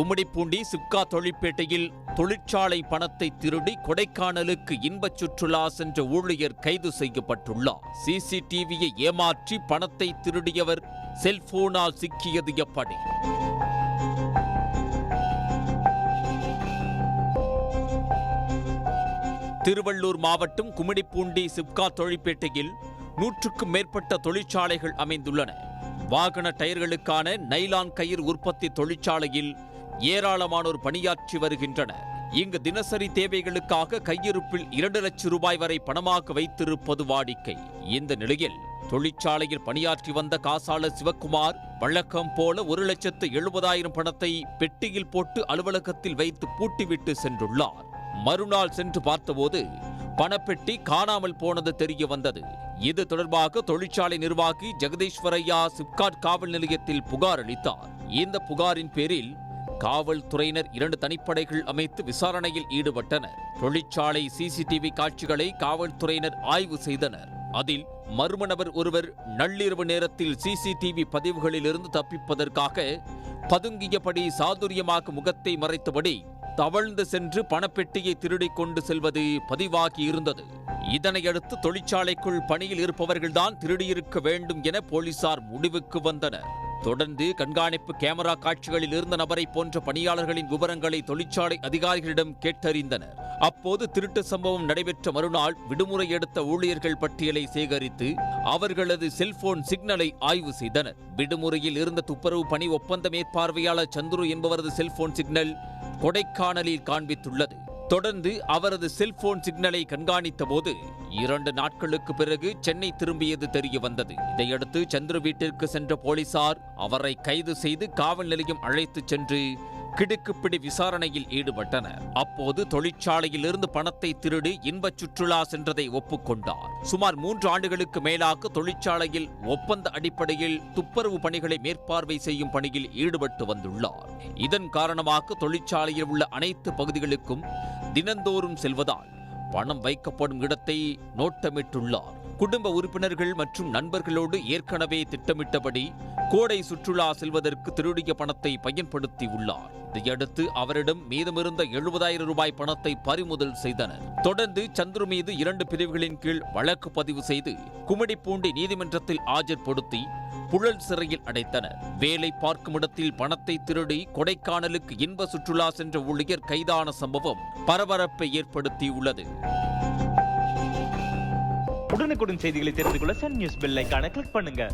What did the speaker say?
கும்மிடிப்பூண்டி சிப்கா தொழிற்பேட்டையில் தொழிற்சாலை பணத்தை திருடி கொடைக்கானலுக்கு இன்பச் சுற்றுலா சென்ற ஊழியர் கைது செய்யப்பட்டுள்ளார். சிசிடிவியை ஏமாற்றி பணத்தை திருடியவர் செல்போனால் சிக்கியது எப்படி? திருவள்ளூர் மாவட்டம் கும்மிடிப்பூண்டி சிப்கா தொழிற்பேட்டையில் 100க்கும் மேற்பட்ட தொழிற்சாலைகள் அமைந்துள்ளன. வாகன டயர்களுக்கான நைலான் கயிறு உற்பத்தி தொழிற்சாலையில் ஏராளமானோர் பணியாற்றி வருகின்றனர். இங்கு தினசரி தேவைகளுக்காக கையிருப்பில் 2 லட்சம் ரூபாய் வரை பணமாக வைத்திருப்பது வாடிக்கை. இந்த நிலையில் தொழிற்சாலையில் பணியாற்றி வந்த காசாளர் சிவக்குமார் வழக்கம் போல 1,70,000 பணத்தை பெட்டியில் போட்டு அலுவலகத்தில் வைத்து பூட்டிவிட்டு சென்றுள்ளார். மறுநாள் சென்று பார்த்தபோது பணப்பெட்டி காணாமல் போனது தெரிய வந்தது. இது தொடர்பாக தொழிற்சாலை நிர்வாகி ஜெகதீஸ்வரையா சிப்காட் காவல் நிலையத்தில் புகார் அளித்தார். இந்த புகாரின் பேரில் காவல்துறையினர் 2 தனிப்படைகள் அமைத்து விசாரணையில் ஈடுபட்டனர். தொழிற்சாலை சிசிடிவி காட்சிகளை காவல்துறையினர் ஆய்வு செய்தனர். அதில் மர்ம நபர் ஒருவர் நள்ளிரவு நேரத்தில் சிசிடிவி பதிவுகளில் இருந்து தப்பிப்பதற்காக பதுங்கியபடி சாதுரியமாக முகத்தை மறைத்தபடி தவழ்ந்து சென்று பணப்பெட்டியை திருடிக் கொண்டு செல்வது பதிவாகி இருந்தது. இதனையடுத்து தொழிற்சாலைக்குள் பணியில் இருப்பவர்கள்தான் திருடியிருக்க வேண்டும் என போலீசார் முடிவுக்கு வந்தனர். தொடர்ந்து கண்காணிப்பு கேமரா காட்சிகளில் இருந்த நபரை போன்ற பணியாளர்களின் விவரங்களை தொழிற்சாலை அதிகாரிகளிடம் கேட்டறிந்தனர். அப்போது திருட்டு சம்பவம் நடைபெற்ற மறுநாள் விடுமுறை எடுத்த ஊழியர்கள் பட்டியலை சேகரித்து அவர்களது செல்போன் சிக்னலை ஆய்வு செய்தனர். விடுமுறையில் இருந்த துப்புரவு பணி ஒப்பந்த மேற்பார்வையாளர் சந்துரு என்பவரது செல்போன் சிக்னல் கொடைக்கானலில் காண்பித்துள்ளது. தொடர்ந்து அவரது செல்போன் சிக்னலை கண்காணித்த போது 2 நாட்களுக்கு பிறகு சென்னை திரும்பியது தெரிய வந்தது. இதையடுத்து சந்துரு வீட்டிற்கு சென்ற போலீசார் அவரை கைது செய்து காவல் நிலையம் அழைத்துச் சென்று கிடுக்குப்பிடி விசாரணையில் ஈடுபட்டனர். அப்போது தொழிற்சாலையில் இருந்து பணத்தை திருடி இன்பச் சுற்றுலா சென்றதை ஒப்புக்கொண்டார். சுமார் 3 ஆண்டுகளுக்கு மேலாக தொழிற்சாலையில் ஒப்பந்த அடிப்படையில் துப்புரவு பணிகளை மேற்பார்வை செய்யும் பணியில் ஈடுபட்டு வந்துள்ளார். இதன் காரணமாக தொழிற்சாலையில் உள்ள அனைத்து பகுதிகளுக்கும் தினந்தோறும் செல்வதால் பணம் வைக்கப்படும் இடத்தை நோட்டமிட்டுள்ளார். குடும்ப உறுப்பினர்கள் மற்றும் நண்பர்களோடு ஏற்கனவே திட்டமிட்டபடி கோடை சுற்றுலா செல்வதற்கு திருடிய பணத்தை பயன்படுத்தி உள்ளார். இதையடுத்து அவரிடம் மீதமிருந்த 70,000 ரூபாய் பணத்தை பறிமுதல் செய்தனர். தொடர்ந்து சந்துரு மீது 2 பிரிவுகளின் கீழ் வழக்கு பதிவு செய்து கும்மிடிப்பூண்டி நீதிமன்றத்தில் ஆஜர்படுத்தி புழல் சிறையில் அடைத்தனர். வேலை பார்க்கும் இடத்தில் பணத்தை திருடி கொடைக்கானலுக்கு இன்ப சுற்றுலா சென்ற ஊழியர் கைதான சம்பவம் பரபரப்பை ஏற்படுத்தியுள்ளது. உடனுக்குடன் செய்திகளை தெரிந்து கொள்ள சன் நியூஸ் பெல் ஐகானை கிளிக் பண்ணுங்க.